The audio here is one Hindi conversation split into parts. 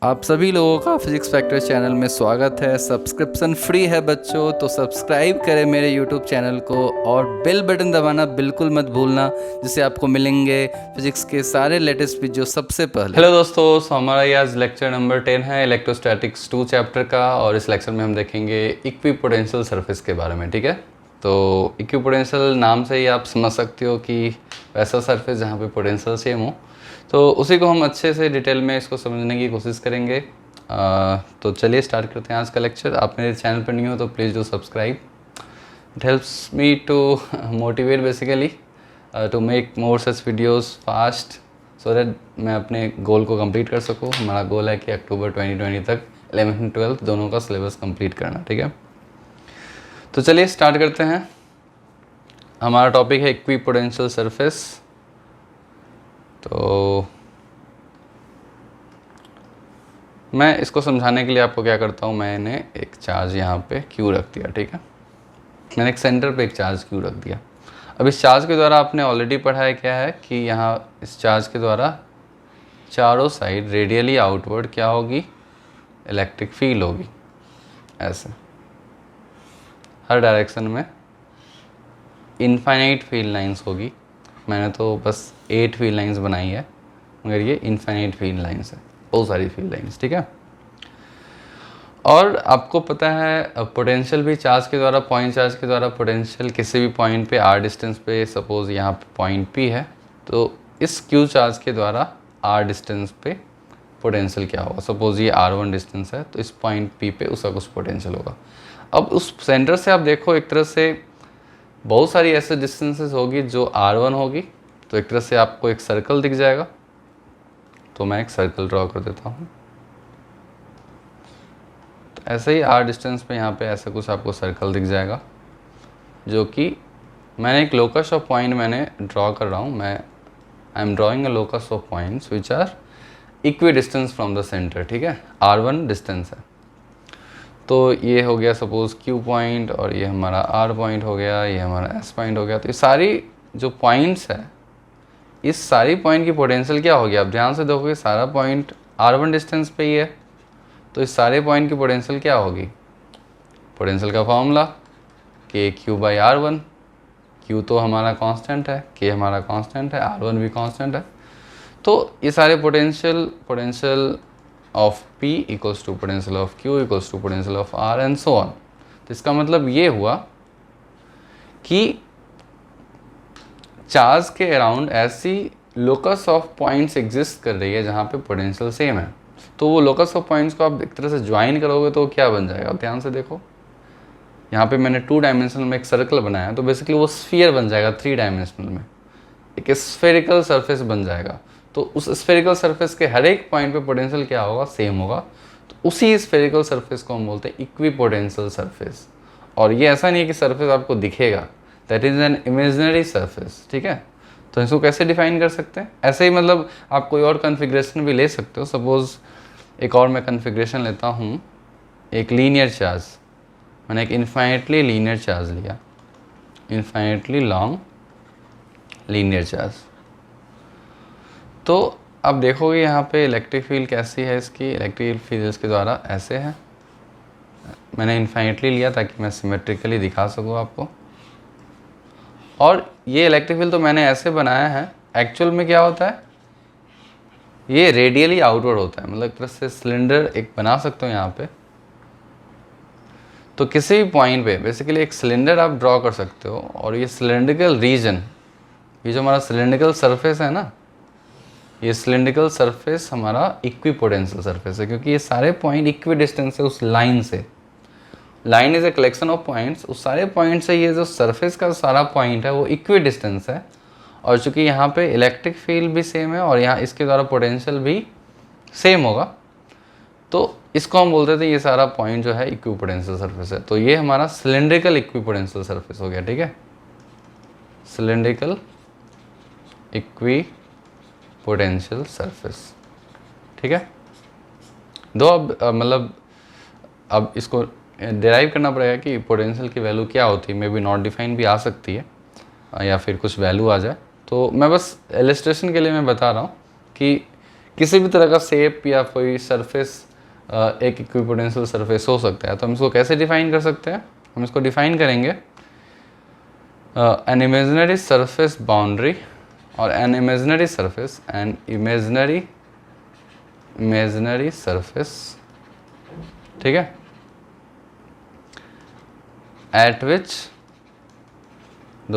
आप सभी लोगों का फिजिक्स फैक्टर चैनल में स्वागत है। सब्सक्रिप्शन फ्री है बच्चों, तो सब्सक्राइब करें मेरे यूट्यूब चैनल को और बेल बटन दबाना बिल्कुल मत भूलना, जिससे आपको मिलेंगे फिजिक्स के सारे लेटेस्ट वीडियो सबसे पहले। हेलो दोस्तों, हमारा ये आज लेक्चर नंबर 10 है इलेक्ट्रोस्टैटिक्स 2 चैप्टर का, और इस लेक्चर में हम देखेंगे इक्विपोटेंशियल सरफेस के बारे में। ठीक है, तो इक्विपोटेंशियल नाम से ही आप समझ सकते हो कि वैसा सरफेस जहाँ पे पोटेंशियल सेम हो, तो उसी को हम अच्छे से डिटेल में इसको समझने की कोशिश करेंगे। तो चलिए स्टार्ट करते हैं आज का लेक्चर। आप मेरे चैनल पर न्यू हो तो please do subscribe. It helps me to motivate basically to make more such videos fast, so that मैं अपने गोल को कंप्लीट कर सकूँ। हमारा गोल है कि अक्टूबर 2020 तक 11th 12th दोनों का सिलेबस कंप्लीट करना। ठीक है, तो चलिए स्टार्ट करते हैं। हमारा टॉपिक है इक्विपोटेंशियल सरफेस। तो मैं इसको समझाने के लिए आपको क्या करता हूँ, मैंने एक चार्ज यहाँ पे Q रख दिया। ठीक है, मैंने एक सेंटर पे एक चार्ज Q रख दिया। अब इस चार्ज के द्वारा आपने ऑलरेडी पढ़ा है क्या है कि यहाँ इस चार्ज के द्वारा चारों साइड रेडियली आउटवर्ड क्या होगी, इलेक्ट्रिक फील्ड होगी। ऐसे हर डायरेक्शन में इनफाइनाइट फील्ड लाइंस होगी। मैंने तो बस 8 फील्ड लाइंस बनाई है, मगर ये इनफाइनाइट फील्ड लाइंस है, बहुत सारी फील्ड लाइंस। ठीक है, और आपको पता है पोटेंशियल भी चार्ज के द्वारा, पॉइंट चार्ज के द्वारा पोटेंशियल किसी भी पॉइंट पे r डिस्टेंस पे, सपोज यहाँ पे पॉइंट P है, तो इस Q चार्ज के द्वारा r डिस्टेंस पे पोटेंशियल क्या होगा। सपोज ये r1 डिस्टेंस है, तो इस पॉइंट P पे उसका कुछ पोटेंशियल होगा। अब उस सेंटर से आप देखो, एक तरह से बहुत सारी ऐसे डिस्टेंसेस होगी जो r1 होगी, तो एक तरह से आपको एक सर्कल दिख जाएगा। तो मैं एक सर्कल ड्रॉ कर देता हूँ। तो ऐसे ही r डिस्टेंस पे यहाँ पे ऐसा कुछ आपको सर्कल दिख जाएगा, जो कि मैंने एक लोकस ऑफ पॉइंट मैंने ड्रॉ कर रहा हूँ। मैं I am drawing a locus of points which are equidistance from the centre. ठीक है, r1 डिस्टेंस है, तो ये हो गया सपोज Q पॉइंट, और ये हमारा R पॉइंट हो गया, ये हमारा S पॉइंट हो गया। तो ये सारी जो पॉइंट्स है, इस सारी पॉइंट की पोटेंशियल क्या होगी, आप ध्यान से देखोगे सारा पॉइंट r1 डिस्टेंस पे ही है, तो इस सारे पॉइंट की पोटेंशियल क्या होगी। पोटेंशियल का फॉर्मूला KQ/R1। Q तो हमारा कांस्टेंट है, K हमारा कांस्टेंट है, R1 भी कांस्टेंट है। तो ये सारे potential of P equals to potential of Q equals to potential of R and so on. तो इसका मतलब ये हुआ कि चार्ज के अराउंड ऐसी लोकस ऑफ पॉइंट्स एग्जिस्ट कर रही है जहाँ पे पोटेंशियल सेम है। तो वो लोकस ऑफ पॉइंट्स को आप एक तरह से ज्वाइन करोगे तो क्या बन जाएगा, आप ध्यान से देखो। यहाँ पे मैंने 2 डायमेंशनल में एक सर्कल बनाया, तो बेसिकली वो स्फीयर बन जाएगा 3 डायमेंशनल में, एक स्फेरिकल सरफेस बन जाएगा। तो उस स्फेरिकल सरफेस के हर एक पॉइंट पे पोटेंशियल क्या होगा, सेम होगा। तो उसी स्फेरिकल सरफेस को हम बोलते हैं इक्विपोटेंशियल सरफेस। और ये ऐसा नहीं है कि सरफेस आपको दिखेगा, that is an imaginary surface. ठीक है, तो इसको कैसे डिफाइन कर सकते हैं, ऐसे ही मतलब आप कोई और कन्फिग्रेशन भी ले सकते हो। सपोज एक और मैं कन्फिग्रेशन लेता हूँ, एक लीनियर चार्ज। मैंने एक इन्फाइनेटली लीनियर चार्ज लिया, इन्फाइनेटली लॉन्ग लीनियर चार्ज। तो अब देखोगे यहाँ पे इलेक्ट्रिक फील्ड कैसी है, इसकी इलेक्ट्रिक फील्ड इसके द्वारा ऐसे है। मैंने इन्फाइनेटली लिया ताकि मैं सिमेट्रिकली दिखा सकूँ आपको। और ये इलेक्ट्रिक फील्ड तो मैंने ऐसे बनाया है, एक्चुअल में क्या होता है, ये रेडियली आउटवर्ड होता है। मतलब एक तरह से सिलेंडर एक बना सकते हो यहाँ पे, तो किसी भी पॉइंट पे बेसिकली एक सिलेंडर आप ड्रॉ कर सकते हो। और ये सिलेंड्रिकल रीजन, ये जो हमारा सिलेंड्रिकल सरफेस है ना, ये सिलेंड्रिकल सरफेस हमारा इक्विपोटेंशियल सरफेस है, क्योंकि ये सारे पॉइंट इक्वी डिस्टेंस है उस लाइन से। Line is a collection of points, उस सारे पॉइंट से ये जो सरफेस का सारा पॉइंट है वो इक्वी डिस्टेंस है। और चूंकि यहाँ पे इलेक्ट्रिक फील्ड भी सेम है और यहाँ इसके द्वारा पोटेंशियल भी सेम होगा, तो इसको हम बोलते थे ये सारा पॉइंट जो है इक्विपोटेंशियल सरफेस है। तो ये हमारा सिलेंड्रिकल इक्विपोटेंशियल सरफेस हो गया। ठीक है, सिलेंड्रिकल इक्विपोटेंशियल सरफेस। ठीक है, दो अब मतलब अब इसको डिराइव करना पड़ेगा कि पोटेंशियल की वैल्यू क्या होती है। मे बी नॉट डिफाइन भी आ सकती है, या फिर कुछ वैल्यू आ जाए। तो मैं बस इलस्ट्रेशन के लिए मैं बता रहा हूँ कि किसी भी तरह का शेप या कोई सरफेस एक इक्विपोटेंशियल सरफेस हो सकता है। तो हम इसको कैसे डिफाइन कर सकते हैं? हम इसको डिफाइन करेंगे एन इमेजिनरी सरफेस बाउंड्री और an imaginary surface imaginary surface, ठीक है, eight which the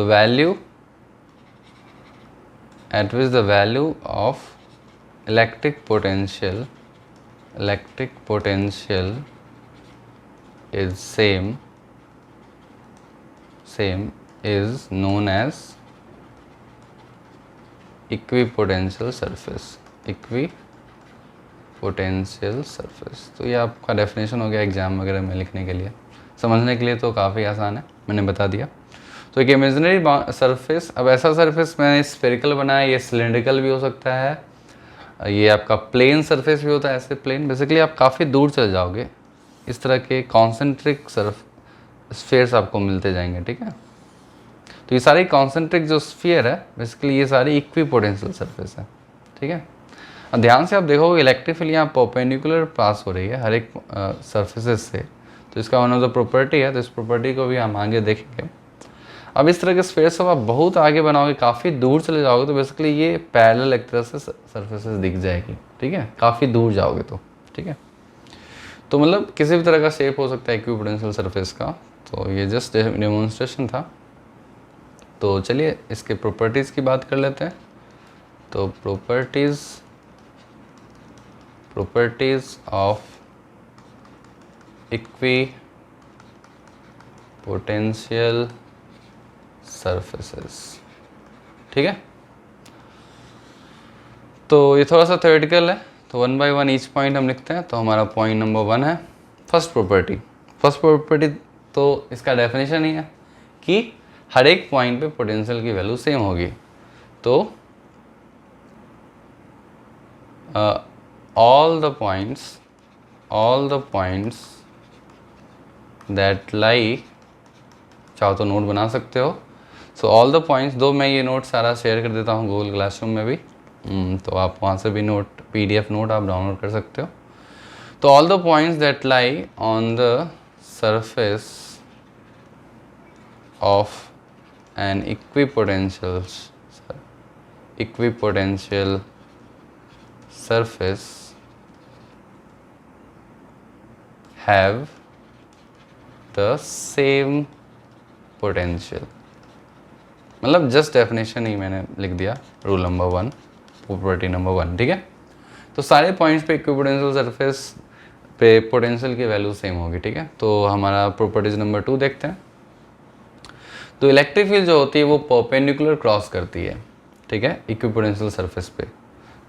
value of electric potential is same is known as equipotential surface। तो ये आपका डेफिनेशन हो गया एग्जाम वगैरह में लिखने के लिए। समझने के लिए तो काफ़ी आसान है, मैंने बता दिया। तो एक इमेजिनरी सरफेस, अब ऐसा सरफेस मैंने स्फेरिकल बनाया, ये सिलेंड्रिकल भी हो सकता है, ये आपका प्लेन सरफेस भी होता है, ऐसे प्लेन। बेसिकली आप काफ़ी दूर चले जाओगे, इस तरह के कॉन्सेंट्रिक स्फीयर्स आपको मिलते जाएंगे, ठीक है। तो ये सारी कॉन्सेंट्रिक जो स्फीयर है बेसिकली ये सारी इक्विपोटेंशियल सरफेस है, ठीक है। अब ध्यान से आप देखोगे इलेक्ट्रिक फील्ड यहाँ परपेंडिकुलर पास हो रही है हर एक सरफेसेस से, तो इसका वन ऑफ द प्रॉपर्टी है, तो इस प्रॉपर्टी को भी हम आगे देखेंगे। अब इस तरह के स्फीयर्स को आप बहुत आगे बनाओगे, काफ़ी दूर चले जाओगे, तो बेसिकली ये पैरेलल एक तरह से सरफेसेस दिख जाएगी, ठीक है, काफ़ी दूर जाओगे तो, ठीक है। तो मतलब किसी भी तरह का शेप हो सकता है इक्विपोटेंशियल सरफेस का। तो ये जस्ट डेमोन्स्ट्रेशन था। तो चलिए इसके प्रॉपर्टीज़ की बात कर लेते हैं। तो प्रॉपर्टीज़ ऑफ इक्विपोटेंशियल सरफेसेस, ठीक है। तो ये थोड़ा सा थ्योरेटिकल है, तो one by one each point हम लिखते हैं। तो हमारा पॉइंट नंबर 1 है फर्स्ट प्रॉपर्टी। तो इसका डेफिनेशन ही है कि हर एक पॉइंट पे पोटेंशियल की वैल्यू सेम होगी। तो all the points that lie, चाहो तो नोट बना सकते हो। सो ऑल द पॉइंट्स, दो मैं ये नोट सारा शेयर कर देता हूँ गूगल क्लासरूम में भी, तो आप वहाँ से भी नोट PDF नोट आप डाउनलोड कर सकते हो। तो all the points that lie on the surface of an equipotential surface have the same potential। मतलब जस्ट डेफिनेशन ही मैंने लिख दिया, रूल नंबर 1, प्रॉपर्टी नंबर 1, ठीक है। तो सारे पॉइंट्स पे इक्विपोटेंशियल सरफेस पे पोटेंशियल की वैल्यू सेम होगी, ठीक है। तो हमारा प्रॉपर्टीज नंबर 2 देखते हैं। तो इलेक्ट्रिक फील्ड जो होती है वो परपेंडिकुलर क्रॉस करती है, ठीक है, इक्विपोटेंशियल सरफेस पे।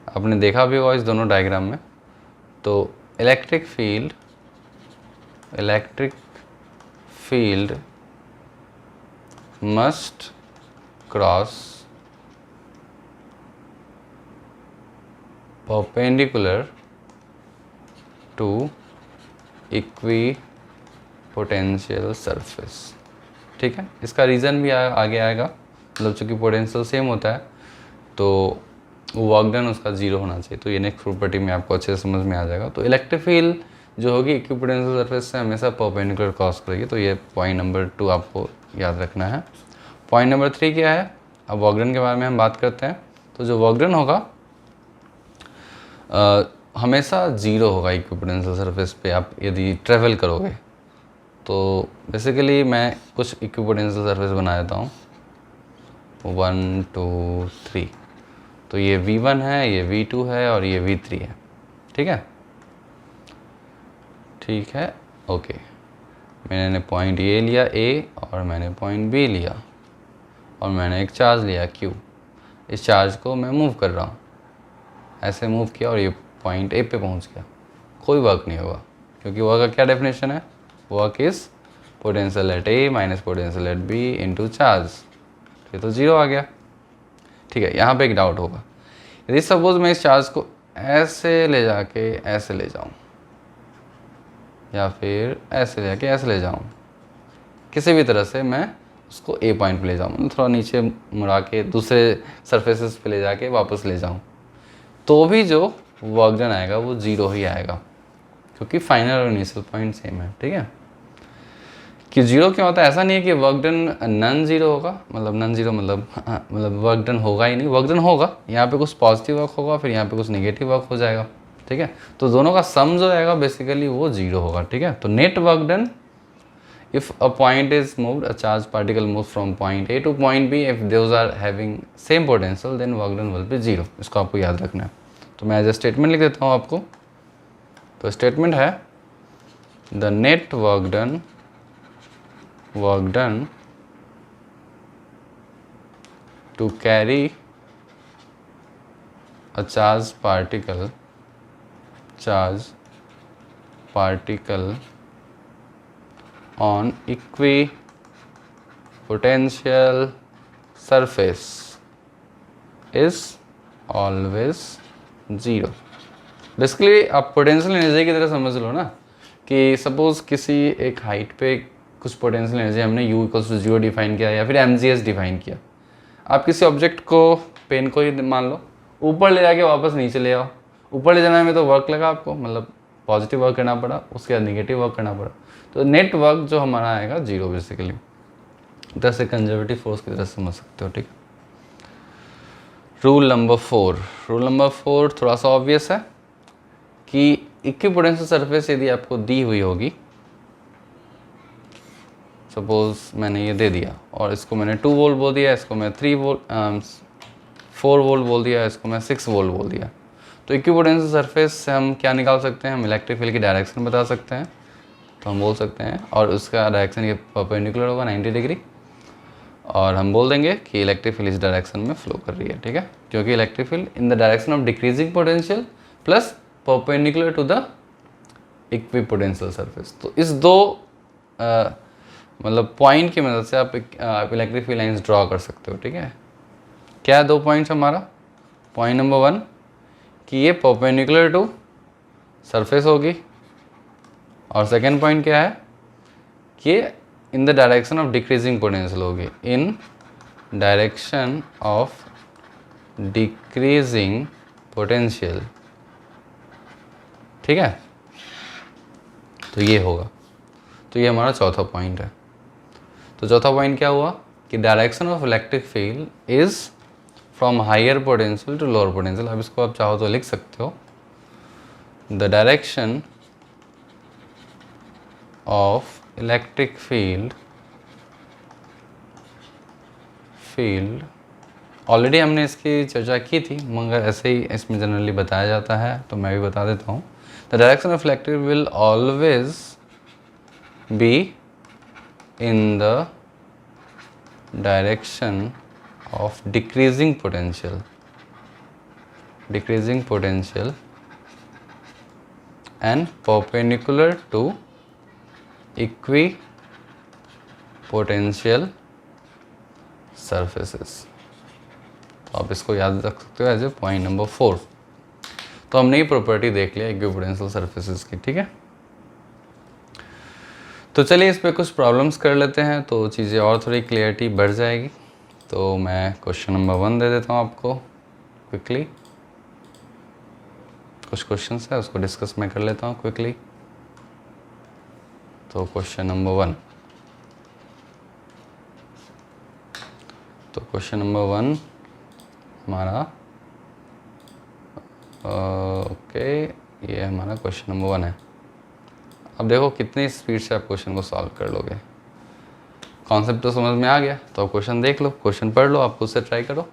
आपने देखा भी होगा इस दोनों डायग्राम में। तो electric field must cross perpendicular to equipotential surface, ठीक है। इसका रीज़न भी आगे आएगा। मतलब चूँकि पोटेंशियल सेम होता है तो वर्क डन उसका 0 होना चाहिए। तो ये नेक्स्ट प्रॉपर्टी में आपको अच्छे से समझ में आ जाएगा। तो इलेक्ट्रिक फील्ड जो होगी इक्विपोटेंशियल सरफेस से हमेशा परपेंडिकुलर क्रॉस करेगी। तो ये पॉइंट नंबर 2 आपको याद रखना है। पॉइंट नंबर 3 क्या है? अब वर्क डन के बारे में हम बात करते हैं। तो जो वर्क डन होगा हमेशा 0 होगा इक्विपोटेंशियल सरफेस पे आप यदि ट्रेवल करोगे। तो बेसिकली मैं कुछ इक्विपोटेंशियल सरफेस बना देता हूँ, 1 2 3। तो ये V1 है, ये V2 है और ये V3 है, ठीक है, ठीक है, ओके। मैंने पॉइंट ए लिया A और मैंने पॉइंट B लिया और मैंने एक चार्ज लिया Q। इस चार्ज को मैं मूव कर रहा हूँ, ऐसे मूव किया और ये पॉइंट A पे पहुँच गया। कोई वर्क नहीं होगा, क्योंकि वर्क का क्या डेफिनेशन है? Work is potential at A minus potential at B into charge. ये तो 0 आ गया, ठीक है। यहाँ पे एक डाउट होगा, यदि सपोज मैं इस चार्ज को ऐसे ले जाके ऐसे ले जाऊँ या फिर ऐसे ले जाके ऐसे ले जाऊँ, किसी भी तरह से मैं उसको A पॉइंट पे ले जाऊँ, थोड़ा नीचे मुड़ा के दूसरे सरफेसेस पे ले जाके वापस ले जाऊँ, तो भी जो वर्क डन आएगा वो 0 ही आएगा, क्योंकि फाइनल और इनिशियल पॉइंट सेम है। ठीक है, कि 0 क्यों होता है? ऐसा नहीं है कि वर्क डन नन 0 होगा, मतलब नन 0 मतलब वर्क डन होगा ही नहीं, वर्क डन होगा, यहाँ पे कुछ पॉजिटिव वर्क होगा, फिर यहाँ पे कुछ नेगेटिव वर्क हो जाएगा। ठीक है, तो दोनों का सम जो आएगा बेसिकली वो 0 होगा। ठीक है, तो net work done if a point is moved, a charged particle moves from point A to point B, if those are having same potential, then work done will be 0। इसको आपको याद रखना है। तो मैं एज ए स्टेटमेंट लिख देता हूँ आपको। तो स्टेटमेंट है the net work done to carry a charged particle on equipotential surface is always 0। Basically आप पोटेंशियल एनर्जी की तरह समझ लो ना, कि सपोज किसी एक हाइट पे कुछ पोटेंशियल एनर्जी हमने u = 0 डिफाइन किया या फिर mgs डिफाइन किया। आप किसी ऑब्जेक्ट को, पेन को ही मान लो, ऊपर ले जाके वापस नीचे ले आओ। ऊपर ले जाने में तो वर्क लगा आपको, मतलब पॉजिटिव वर्क करना पड़ा, उसके बाद नेगेटिव वर्क करना पड़ा, तो नेट वर्क जो हमारा आएगा 0 बेसिकली। इधर से कंजर्वेटिव फोर्स की तरह समझ सकते हो। ठीक है, रूल नंबर 4 थोड़ा सा ऑब्वियस है कि इक्विपोटेंशियल सरफेस यदि आपको दी हुई होगी, सपोज मैंने ये दे दिया और इसको मैंने 2 वोल्ट बोल दिया, इसको मैं 4 वोल्ट बोल दिया, इसको मैं 6 वोल्ट बोल दिया, तो इक्विपोटेंशियल सरफेस से हम क्या निकाल सकते हैं? हम इलेक्ट्रिक फील्ड की डायरेक्शन बता सकते हैं। तो हम बोल सकते हैं, और उसका डायरेक्शन ये परपेंडिकुलर होगा 90 डिग्री, और हम बोल देंगे कि इलेक्ट्रिक फील्ड इस डायरेक्शन में फ्लो कर रही है। ठीक है, क्योंकि electric field in the direction of decreasing potential plus perpendicular to the equipotential surface. तो इस दो मतलब पॉइंट की मदद से आप इलेक्ट्रिक फील्ड लाइन्स ड्रॉ कर सकते हो। ठीक है, क्या है 2 पॉइंट्स हमारा? पॉइंट नंबर 1 कि ये परपेंडिकुलर टू सरफेस होगी, और सेकेंड पॉइंट क्या है कि in the direction of decreasing potential होगी, in direction of decreasing potential. ठीक है, तो ये होगा। तो ये हमारा चौथा पॉइंट है। तो चौथा पॉइंट क्या हुआ कि direction of electric field is from higher potential to lower potential. अब इसको आप चाहो तो लिख सकते हो, the direction of electric field already हमने इसकी चर्चा की थी, मगर ऐसे ही इसमें जनरली बताया जाता है, तो मैं भी बता देता हूँ। The direction of electric will always be in the direction of decreasing potential and perpendicular to equipotential surfaces। तो आप इसको याद रख सकते हो एज ए पॉइंट नंबर 4। तो हमने ये प्रॉपर्टी देख लिया इक्विपोटेंशियल सरफेसेस की। ठीक है, तो चलिए इस पे कुछ प्रॉब्लम्स कर लेते हैं, तो चीज़ें और थोड़ी क्लियरिटी बढ़ जाएगी। तो मैं क्वेश्चन नंबर 1 दे देता हूँ आपको क्विकली। कुछ क्वेश्चंस है उसको डिस्कस मैं कर लेता हूँ क्विकली। तो क्वेश्चन नंबर 1, तो क्वेश्चन नंबर 1 हमारा ओके, ये हमारा क्वेश्चन नंबर 1 है। अब देखो कितनी स्पीड से आप क्वेश्चन को सॉल्व कर लोगे। कॉन्सेप्ट तो समझ में आ गया, तो आप क्वेश्चन देख लो, क्वेश्चन पढ़ लो, आप खुद से ट्राई करो।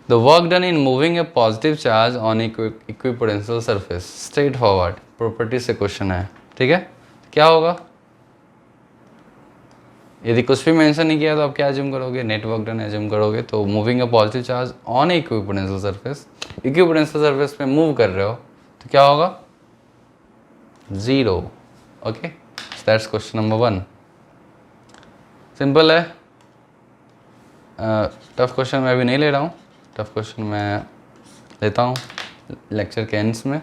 The work done in moving A positive charge on equipotential surface, straight forward property से क्वेश्चन है। ठीक है, क्या होगा? यदि कुछ भी मेंशन नहीं किया तो आप क्या एज्यूम करोगे? नेट वर्क डन एज्यूम करोगे। तो moving A positive charge on equipotential surface, equipotential surface पे मूव कर रहे हो, तो क्या होगा? 0। Okay, that's question number 1। Simple है, टफ क्वेश्चन मैं अभी नहीं ले रहा हूँ, टफ क्वेश्चन मैं लेता हूँ लेक्चर के एंड्स में,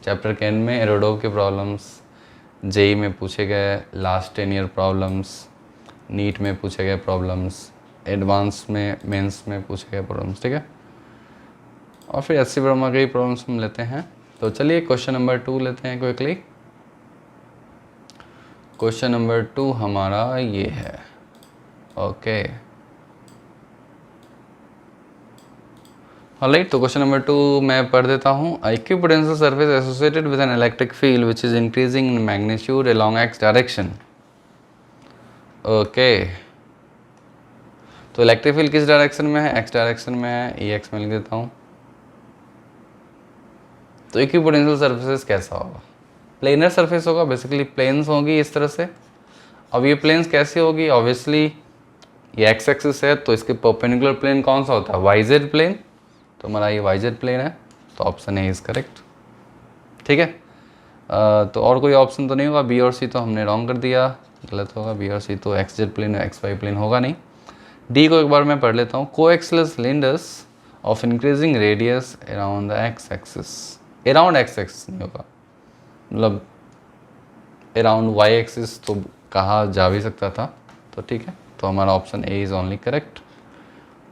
चैप्टर के एंड में। एरोडोव के प्रॉब्लम्स जेई में पूछे गए, लास्ट 10 ईयर प्रॉब्लम्स, नीट में पूछे गए प्रॉब्लम्स, एडवांस में मेंस में पूछे गए प्रॉब्लम्स। ठीक है, और फिर एससी वर्मा के ही प्रॉब्लम्स हम लेते हैं तो चलिए क्वेश्चन नंबर 2 लेते हैं क्विकली। क्वेश्चन नंबर 2 हमारा ये है, ओके। ऑलराइट, तो क्वेश्चन नंबर 2 मैं पढ़ देता हूँ। Equipotential surface associated with an electric field which is increasing in magnitude along x direction. Okay, तो इलेक्ट्रिक फील्ड किस डायरेक्शन में है? एक्स डायरेक्शन में है, ई एक्स में लिख देता हूँ। तो इक्विपोटेंशियल सरफेस कैसा होगा? प्लेनर सरफेस होगा, बेसिकली प्लेन्स होंगी इस तरह से। अब ये प्लेन्स कैसी होगी? ऑब्वियसली ये एक्स एक्सिस है तो इसके परपेंडिकुलर प्लेन कौन सा होता है? Y Z plane. तो हमारा ये वाई जेड प्लेन है, तो ऑप्शन ए इज करेक्ट। ठीक है, तो और कोई ऑप्शन तो नहीं होगा। बी और सी तो हमने रॉन्ग कर दिया, गलत होगा। बी और सी तो X Z plane X Y plane होगा नहीं। डी को एक बार मैं पढ़ लेता हूँ। Coaxial cylinders of increasing radius around the x axis. Around x axis नहीं होगा, मतलब अराउंड वाई एक्सिस तो कहा जा भी सकता था। तो ठीक है, तो हमारा option A is only correct.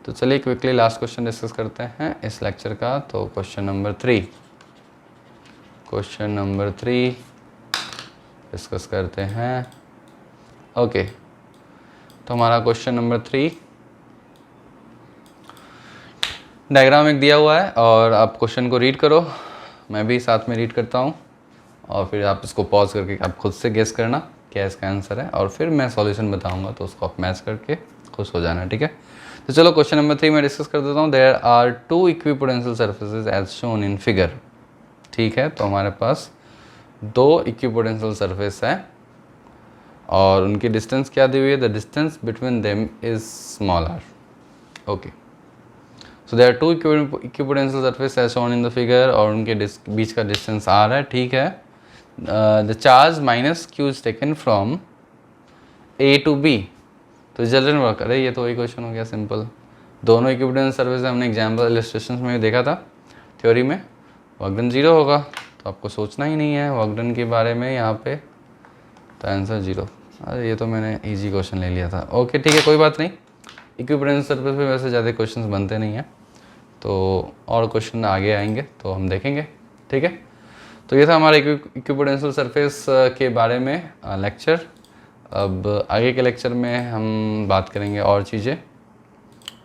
तो चलिए क्विकली लास्ट क्वेश्चन डिस्कस करते हैं इस लेक्चर का। तो क्वेश्चन नंबर 3 डिस्कस करते हैं। ओके, तो हमारा क्वेश्चन नंबर 3 डायग्राम एक दिया हुआ है और आप क्वेश्चन को रीड करो, मैं भी साथ में रीड करता हूँ, और फिर आप इसको पॉज करके आप खुद से गेस करना क्या इसका आंसर है, और फिर मैं सॉल्यूशन बताऊंगा तो उसको आप मैच करके खुश हो जाना। ठीक है, तो चलो क्वेश्चन नंबर 3 में डिस्कस कर देता हूँ। There are 2 equipotential surfaces as shown in figure. ठीक है, तो हमारे पास 2 इक्विपोटेंशियल सरफेस है और उनकी डिस्टेंस क्या दी हुई है? The distance between them is small R. Okay, so there are 2 equipotential surface as shown in the figure, और उनके बीच का डिस्टेंस आर है। ठीक है, the charge minus Q is taken from A to B. तो जनरल वर्क, अरे ये तो वही क्वेश्चन हो गया सिंपल। दोनों इक्विपोटेंशियल सरफेस हमने एग्जाम्पल इलस्ट्रेशन में देखा था, थ्योरी में वर्क डन 0 होगा, तो आपको सोचना ही नहीं है वर्क डन के बारे में यहाँ पे, तो आंसर 0। अरे ये तो मैंने इजी क्वेश्चन ले लिया था। ओके ठीक है, कोई बात नहीं। इक्विपोटेंशियल सरफेस पे वैसे ज़्यादा क्वेश्चंस बनते नहीं हैं, तो और क्वेश्चन आगे आएंगे तो हम देखेंगे। ठीक है, तो ये था हमारा इक्विपोटेंशियल सरफेस के बारे में लेक्चर। अब आगे के लेक्चर में हम बात करेंगे और चीज़ें,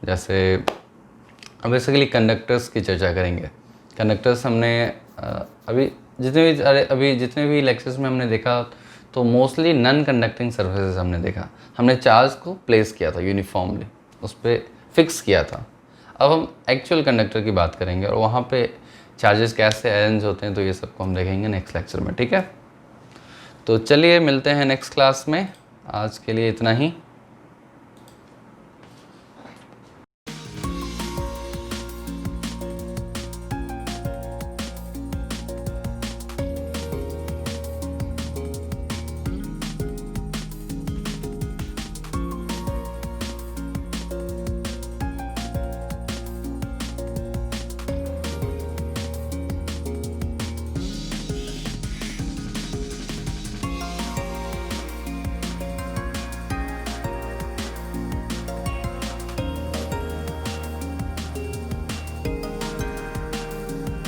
जैसे बेसिकली कंडक्टर्स की चर्चा करेंगे। कंडक्टर्स हमने अभी जितने भी लेक्चर्स में हमने देखा तो मोस्टली नॉन कंडक्टिंग सरफेसेस हमने देखा। हमने चार्ज को प्लेस किया था यूनिफॉर्मली, उस पर फिक्स किया था। अब हम एक्चुअल कंडक्टर की बात करेंगे और वहाँ पे चार्जेस कैसे अरेंज होते हैं, तो ये सबको हम देखेंगे नेक्स्ट लेक्चर में। ठीक है, तो चलिए मिलते हैं नेक्स्ट क्लास में। आज के लिए इतना ही।